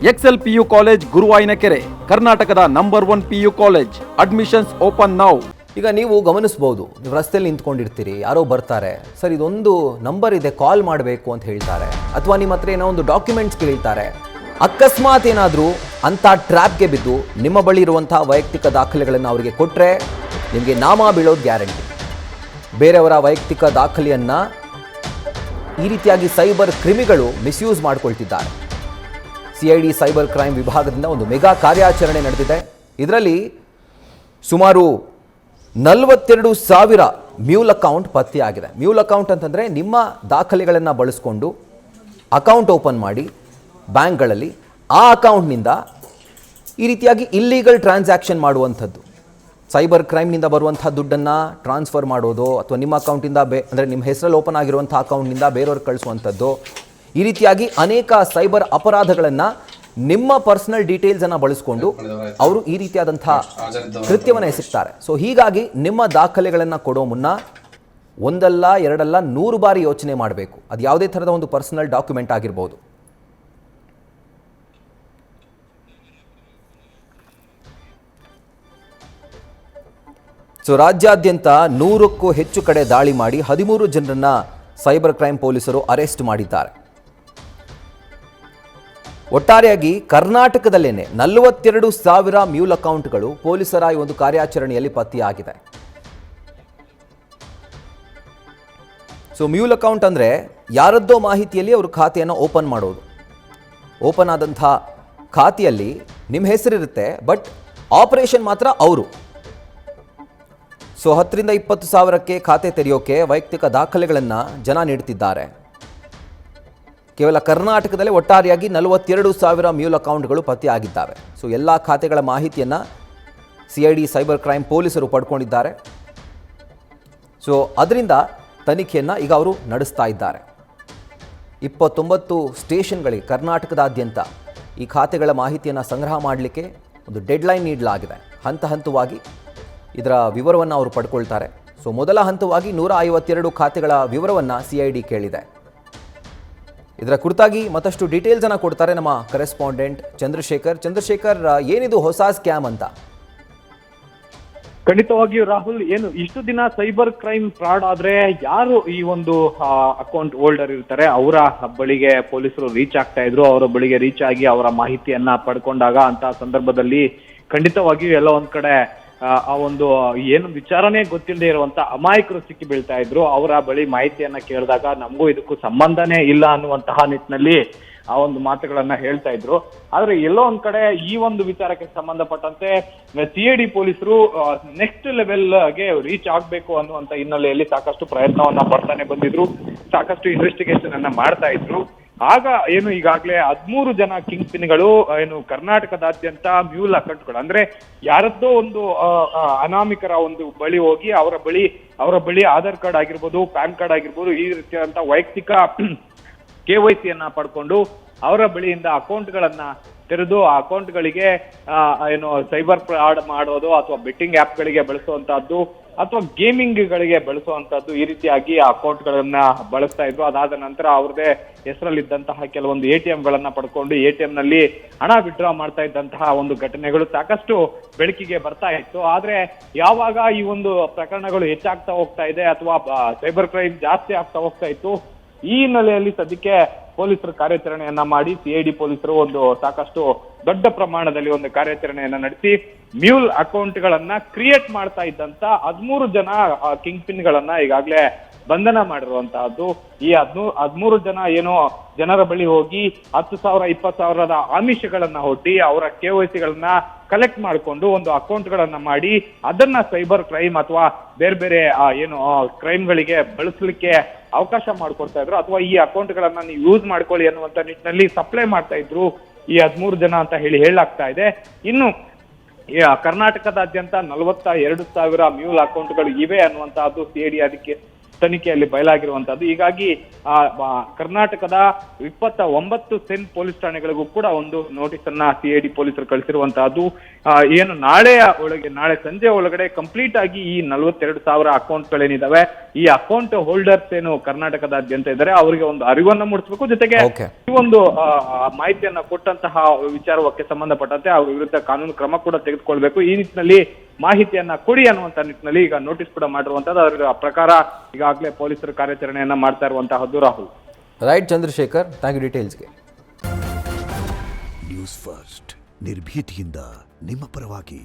Excel PU college ಗುರುವಾಯಿನಕೆರೆ, ಕರ್ನಾಟಕದ number 1 PU college. Admissions open now. ಈಗ ನೀವು ಗಮನಿಸಬಹುದು, ನೀವು ರಸ್ತೆಯಲ್ಲಿ ನಿಂತ್ಕೊಂಡಿರ್ತೀರಿ, ಯಾರೋ ಬರ್ತಾರೆ, ಸರ್ ಇದೊಂದು ನಂಬರ್ ಇದೆ ಕಾಲ್ ಮಾಡಬೇಕು ಅಂತ ಹೇಳ್ತಾರೆ, ಅಥವಾ ನಿಮ್ಮ ಹತ್ರ ಏನೋ ಒಂದು ಡಾಕ್ಯುಮೆಂಟ್ಸ್ ಕೇಳ್ತಾರೆ. ಅಕಸ್ಮಾತ್ ಏನಾದರೂ ಅಂಥ ಟ್ರ್ಯಾಪ್ಗೆ ಬಿದ್ದು ನಿಮ್ಮ ಬಳಿ ಇರುವಂಥ ವೈಯಕ್ತಿಕ ದಾಖಲೆಗಳನ್ನು ಅವರಿಗೆ ಕೊಟ್ಟರೆ ನಿಮಗೆ ನಾಮ ಬೀಳೋದು ಗ್ಯಾರಂಟಿ. ಬೇರೆಯವರ ವೈಯಕ್ತಿಕ ದಾಖಲೆಯನ್ನು ಈ ರೀತಿಯಾಗಿ ಸೈಬರ್ ಕ್ರಿಮಿಗಳು ಮಿಸ್ಯೂಸ್ ಮಾಡ್ಕೊಳ್ತಿದ್ದಾರೆ. CID ಸೈಬರ್ ಕ್ರೈಮ್ ವಿಭಾಗದಿಂದ ಒಂದು ಮೆಗಾ ಕಾರ್ಯಾಚರಣೆ ನಡೆದಿದೆ. ಇದರಲ್ಲಿ ಸುಮಾರು 42,000 ಮ್ಯೂಲ್ ಅಕೌಂಟ್ ಪತ್ತೆಯಾಗಿದೆ. ಮ್ಯೂಲ್ ಅಕೌಂಟ್ ಅಂತಂದರೆ ನಿಮ್ಮ ದಾಖಲೆಗಳನ್ನು ಬಳಸಿಕೊಂಡು ಅಕೌಂಟ್ ಓಪನ್ ಮಾಡಿ ಬ್ಯಾಂಕ್ಗಳಲ್ಲಿ ಆ ಅಕೌಂಟ್ನಿಂದ ಈ ರೀತಿಯಾಗಿ ಇಲ್ಲೀಗಲ್ ಟ್ರಾನ್ಸಾಕ್ಷನ್ ಮಾಡುವಂಥದ್ದು, ಸೈಬರ್ ಕ್ರೈಮ್ನಿಂದ ಬರುವಂಥ ದುಡ್ಡನ್ನು ಟ್ರಾನ್ಸ್ಫರ್ ಮಾಡೋದು, ಅಥವಾ ನಿಮ್ಮ ಅಕೌಂಟಿಂದ ಅಂದರೆ ನಿಮ್ಮ ಹೆಸರಲ್ಲಿ ಓಪನ್ ಆಗಿರುವಂಥ ಅಕೌಂಟ್ನಿಂದ ಬೇರೆಯವ್ರಿಗೆ ಕಳಿಸುವಂಥದ್ದು, ಈ ರೀತಿಯಾಗಿ ಅನೇಕ ಸೈಬರ್ ಅಪರಾಧಗಳನ್ನು ನಿಮ್ಮ ಪರ್ಸನಲ್ ಡೀಟೇಲ್ಸನ್ನು ಬಳಸಿಕೊಂಡು ಅವರು ಈ ರೀತಿಯಾದಂಥ ಕೃತ್ಯವನ್ನು ಎಸಗ್ತಾರೆ. ಸೊ ಹೀಗಾಗಿ ನಿಮ್ಮ ದಾಖಲೆಗಳನ್ನು ಕೊಡೋ ಮುನ್ನ ಒಂದಲ್ಲ ಎರಡಲ್ಲ 100 ಬಾರಿ ಯೋಚನೆ ಮಾಡಬೇಕು. ಅದು ಯಾವುದೇ ಥರದ ಒಂದು ಪರ್ಸನಲ್ ಡಾಕ್ಯುಮೆಂಟ್ ಆಗಿರ್ಬೋದು. ಸೊ ರಾಜ್ಯಾದ್ಯಂತ 100ಕ್ಕೂ ಹೆಚ್ಚು ಕಡೆ ದಾಳಿ ಮಾಡಿ 13 ಜನರನ್ನ ಸೈಬರ್ ಕ್ರೈಮ್ ಪೊಲೀಸರು ಅರೆಸ್ಟ್ ಮಾಡಿದ್ದಾರೆ. ಒಟ್ಟಾರೆಯಾಗಿ ಕರ್ನಾಟಕದಲ್ಲೇನೆ 42,000 ಮ್ಯೂಲ್ ಅಕೌಂಟ್ಗಳು ಪೊಲೀಸರ ಈ ಒಂದು ಕಾರ್ಯಾಚರಣೆಯಲ್ಲಿ ಪತ್ತೆಯಾಗಿದೆ. ಸೊ ಮ್ಯೂಲ್ ಅಕೌಂಟ್ ಅಂದರೆ ಯಾರದ್ದೋ ಮಾಹಿತಿಯಲ್ಲಿ ಅವರು ಖಾತೆಯನ್ನು ಓಪನ್ ಮಾಡೋದು. ಓಪನ್ ಆದಂಥ ಖಾತೆಯಲ್ಲಿ ನಿಮ್ಮ ಹೆಸರಿರುತ್ತೆ, ಬಟ್ ಆಪರೇಷನ್ ಮಾತ್ರ ಅವರು. ಸೊ 10ರಿಂದ 20 ಸಾವಿರಕ್ಕೆ ಖಾತೆ ತೆರೆಯೋಕೆ ವೈಯಕ್ತಿಕ ದಾಖಲೆಗಳನ್ನು ಜನ ನೀಡುತ್ತಿದ್ದಾರೆ. ಕೇವಲ ಕರ್ನಾಟಕದಲ್ಲೇ ಒಟ್ಟಾರೆಯಾಗಿ 42,000 ಮ್ಯೂಲ್ ಅಕೌಂಟ್ಗಳು ಪತ್ತೆಯಾಗಿದ್ದಾವೆ. ಸೊ ಎಲ್ಲ ಖಾತೆಗಳ ಮಾಹಿತಿಯನ್ನು CID ಸೈಬರ್ ಕ್ರೈಮ್ ಪೊಲೀಸರು ಪಡ್ಕೊಂಡಿದ್ದಾರೆ. ಸೊ ಅದರಿಂದ ತನಿಖೆಯನ್ನು ಈಗ ಅವರು ನಡೆಸ್ತಾ ಇದ್ದಾರೆ. 29 ಸ್ಟೇಷನ್ಗಳಿಗೆ ಕರ್ನಾಟಕದಾದ್ಯಂತ ಈ ಖಾತೆಗಳ ಮಾಹಿತಿಯನ್ನು ಸಂಗ್ರಹ ಮಾಡಲಿಕ್ಕೆ ಒಂದು ಡೆಡ್ಲೈನ್ ನೀಡಲಾಗಿದೆ. ಹಂತ ಹಂತವಾಗಿ ಇದರ ವಿವರವನ್ನು ಅವರು ಪಡ್ಕೊಳ್ತಾರೆ. ಸೊ ಮೊದಲ ಹಂತವಾಗಿ 152 ಖಾತೆಗಳ ವಿವರವನ್ನು CID ಕೇಳಿದೆ. ಇದರ ಕುರಿತಾಗಿ ಮತ್ತಷ್ಟು ಡೀಟೇಲ್ಸನ್ನು ಕೊಡ್ತಾರೆ ನಮ್ಮ ಕರೆಸ್ಪಾಂಡೆಂಟ್ ಚಂದ್ರಶೇಖರ್, ಏನಿದು ಹೊಸ ಸ್ಕ್ಯಾಮ್ ಅಂತ? ಖಂಡಿತವಾಗಿಯೂ ರಾಹುಲ್, ಏನು ಇಷ್ಟು ದಿನ ಸೈಬರ್ ಕ್ರೈಮ್ ಫ್ರಾಡ್ ಆದ್ರೆ ಯಾರು ಈ ಒಂದು ಅಕೌಂಟ್ ಹೋಲ್ಡರ್ ಇರ್ತಾರೆ ಅವರ ಬಳಿಗೆ ಪೊಲೀಸರು ರೀಚ್ ಆಗ್ತಾ ಇದ್ರು. ಅವರ ಬಳಿಗೆ ರೀಚ್ ಆಗಿ ಅವರ ಮಾಹಿತಿಯನ್ನ ಪಡ್ಕೊಂಡಾಗ ಅಂತ ಸಂದರ್ಭದಲ್ಲಿ ಖಂಡಿತವಾಗಿಯೂ ಎಲ್ಲ ಒಂದ್ ಕಡೆ ಆ ಒಂದು ಏನು ವಿಚಾರನೇ ಗೊತ್ತಿಲ್ಲದೆ ಇರುವಂತ ಅಮಾಯಕರು ಸಿಕ್ಕಿ ಬೀಳ್ತಾ ಇದ್ರು. ಅವರ ಬಳಿ ಮಾಹಿತಿಯನ್ನ ಕೇಳಿದಾಗ ನಮಗೂ ಇದಕ್ಕೂ ಸಂಬಂಧನೇ ಇಲ್ಲ ಅನ್ನುವಂತಹ ನಿಟ್ಟಿನಲ್ಲಿ ಆ ಒಂದು ಮಾತುಗಳನ್ನ ಹೇಳ್ತಾ ಇದ್ರು. ಆದ್ರೆ ಎಲ್ಲೋ ಒಂದ್ ಕಡೆ ಈ ಒಂದು ವಿಚಾರಕ್ಕೆ ಸಂಬಂಧಪಟ್ಟಂತೆ CID ಪೊಲೀಸರು ನೆಕ್ಸ್ಟ್ ಲೆವೆಲ್ಗೆ ರೀಚ್ ಆಗ್ಬೇಕು ಅನ್ನುವಂತ ಹಿನ್ನೆಲೆಯಲ್ಲಿ ಸಾಕಷ್ಟು ಪ್ರಯತ್ನವನ್ನ ಪಡ್ತಾನೆ ಬಂದಿದ್ರು, ಸಾಕಷ್ಟು ಇನ್ವೆಸ್ಟಿಗೇಷನ್ ಅನ್ನ ಮಾಡ್ತಾ ಇದ್ರು. ಆಗ ಏನು ಈಗಾಗಲೇ 13 ಜನ ಕಿಂಗ್ ಪಿನ್ಗಳು ಏನು ಕರ್ನಾಟಕದಾದ್ಯಂತ ಮ್ಯೂಲ್ ಅಕೌಂಟ್ಗಳು ಅಂದ್ರೆ ಯಾರದ್ದೋ ಒಂದು ಅನಾಮಿಕರ ಒಂದು ಬಳಿ ಹೋಗಿ ಅವರ ಬಳಿ ಆಧಾರ್ ಕಾರ್ಡ್ ಆಗಿರ್ಬೋದು, ಪ್ಯಾನ್ ಕಾರ್ಡ್ ಆಗಿರ್ಬೋದು, ಈ ರೀತಿಯಾದಂತ ವೈಯಕ್ತಿಕ KYC ಯನ್ನ ಪಡ್ಕೊಂಡು ಅವರ ಬಳಿಯಿಂದ ಅಕೌಂಟ್ಗಳನ್ನ ತೆರೆದು ಆ ಅಕೌಂಟ್ಗಳಿಗೆ ಏನು ಸೈಬರ್ ಫ್ರಾಡ್ ಮಾಡೋದು, ಅಥವಾ ಬೆಟ್ಟಿಂಗ್ ಆ್ಯಪ್ಗಳಿಗೆ ಬಳಸುವಂತಹದ್ದು, ಅಥವಾ ಗೇಮಿಂಗ್ ಗಳಿಗೆ ಬಳಸುವಂತಹದ್ದು, ಈ ರೀತಿಯಾಗಿ ಆ ಅಕೌಂಟ್ಗಳನ್ನ ಬಳಸ್ತಾ ಇದ್ರು. ಅದಾದ ನಂತರ ಅವ್ರದೇ ಹೆಸರಲ್ಲಿದ್ದಂತಹ ಕೆಲವೊಂದು ATM ಗಳನ್ನ ಪಡ್ಕೊಂಡು ATM ನಲ್ಲಿ ಹಣ ವಿಡ್ರಾ ಮಾಡ್ತಾ ಇದ್ದಂತಹ ಒಂದು ಘಟನೆಗಳು ಸಾಕಷ್ಟು ಬೆಳಕಿಗೆ ಬರ್ತಾ ಇತ್ತು. ಆದ್ರೆ ಯಾವಾಗ ಈ ಒಂದು ಪ್ರಕರಣಗಳು ಹೆಚ್ಚಾಗ್ತಾ ಹೋಗ್ತಾ ಇದೆ, ಅಥವಾ ಸೈಬರ್ ಕ್ರೈಮ್ ಜಾಸ್ತಿ ಆಗ್ತಾ ಹೋಗ್ತಾ ಇತ್ತು, ಈ ಹಿನ್ನೆಲೆಯಲ್ಲಿ ಸದ್ಯಕ್ಕೆ ಪೊಲೀಸರು ಕಾರ್ಯಾಚರಣೆಯನ್ನ ಮಾಡಿ CID ಪೊಲೀಸರು ಒಂದು ಸಾಕಷ್ಟು ದೊಡ್ಡ ಪ್ರಮಾಣದಲ್ಲಿ ಒಂದು ಕಾರ್ಯಾಚರಣೆಯನ್ನ ನಡೆಸಿ ಮ್ಯೂಲ್ ಅಕೌಂಟ್ಗಳನ್ನ ಕ್ರಿಯೇಟ್ ಮಾಡ್ತಾ ಇದ್ದಂತ 13 ಜನ ಕಿಂಗ್ ಪಿನ್ ಗಳನ್ನ ಈಗಾಗಲೇ ಬಂಧನ ಮಾಡಿರುವಂತಹದ್ದು. ಈ 13 ಜನ ಏನೋ ಜನರ ಬಳಿ ಹೋಗಿ 10,000 20,000ದ ಆಮಿಷಗಳನ್ನ ಒಡ್ಡಿ ಅವರ KYC ಗಳನ್ನ ಕಲೆಕ್ಟ್ ಮಾಡಿಕೊಂಡು ಒಂದು ಅಕೌಂಟ್ಗಳನ್ನ ಮಾಡಿ ಅದನ್ನ ಸೈಬರ್ ಕ್ರೈಮ್ ಅಥವಾ ಬೇರೆ ಬೇರೆ ಏನು ಕ್ರೈಮ್ಗಳಿಗೆ ಬಳಸಲಿಕ್ಕೆ ಅವಕಾಶ ಮಾಡಿಕೊಡ್ತಾ ಇದ್ರು, ಅಥವಾ ಈ ಅಕೌಂಟ್ಗಳನ್ನ ನೀವು ಯೂಸ್ ಮಾಡ್ಕೊಳ್ಳಿ ಅನ್ನುವಂತ ನಿಟ್ಟಿನಲ್ಲಿ ಸಪ್ಲೈ ಮಾಡ್ತಾ ಇದ್ರು ಈ 13 ಜನ ಅಂತ ಹೇಳಲಾಗ್ತಾ ಇದೆ. ಇನ್ನು ಕರ್ನಾಟಕದಾದ್ಯಂತ 42,000 ಮ್ಯೂಲ್ ಅಕೌಂಟ್ಗಳು ಇವೆ ಅನ್ನುವಂತಹದ್ದು CID ಅದಕ್ಕೆ ತನಿಖೆಯಲ್ಲಿ ಬಯಲಾಗಿರುವಂತದ್ದು. ಹೀಗಾಗಿ ಕರ್ನಾಟಕದ 29 ಸೆನ್ ಪೊಲೀಸ್ ಠಾಣೆಗಳಿಗೂ ಕೂಡ ಒಂದು ನೋಟಿಸ್ ಅನ್ನ CID ಪೊಲೀಸರು ಕಳಿಸಿರುವಂತಹದ್ದು. ಏನು ನಾಳೆ ಸಂಜೆ ಒಳಗಡೆ ಕಂಪ್ಲೀಟ್ ಆಗಿ ಈ 42,000 ಅಕೌಂಟ್ಗಳೇನಿದಾವೆ, ಈ ಅಕೌಂಟ್ ಹೋಲ್ಡರ್ಸ್ ಏನು ಕರ್ನಾಟಕದಾದ್ಯಂತ ಇದ್ದಾರೆ ಅವರಿಗೆ ಒಂದು ಅರಿವನ್ನ ಮೂಡಿಸಬೇಕು. ಜೊತೆಗೆ ಈ ಒಂದು ಮಾಹಿತಿಯನ್ನ ಕೊಟ್ಟಂತಹ ವಿಚಾರಕ್ಕೆ ಸಂಬಂಧಪಟ್ಟಂತೆ ಅವ್ರ ವಿರುದ್ಧ ಕಾನೂನು ಕ್ರಮ ಕೂಡ ತೆಗೆದುಕೊಳ್ಬೇಕು. ಈ ನಿಟ್ಟಿನಲ್ಲಿ ಮಾಹಿತಿಯನ್ನ ಕೊಡಿ ಅನ್ನುವಂತ ನಿಟ್ಟಿನಲ್ಲಿ ಈಗ ನೋಟಿಸ್ ಕೂಡ ಮಾಡಿರುವಂತದ್ದು. ಅದರ ಪ್ರಕಾರ ಈಗಾಗಲೇ ಪೊಲೀಸರು ಕಾರ್ಯಾಚರಣೆಯನ್ನ ಮಾಡ್ತಾ ಇರುವಂತಹದ್ದು. Rahul. Right Chandrashekhar, thank you ಡೀಟೇಲ್ಸ್ಗೆ. ನ್ಯೂಸ್ ಫಸ್ಟ್ ನಿರ್ಭೀತಿಯಿಂದ ನಿಮ್ಮ ಪರವಾಗಿ.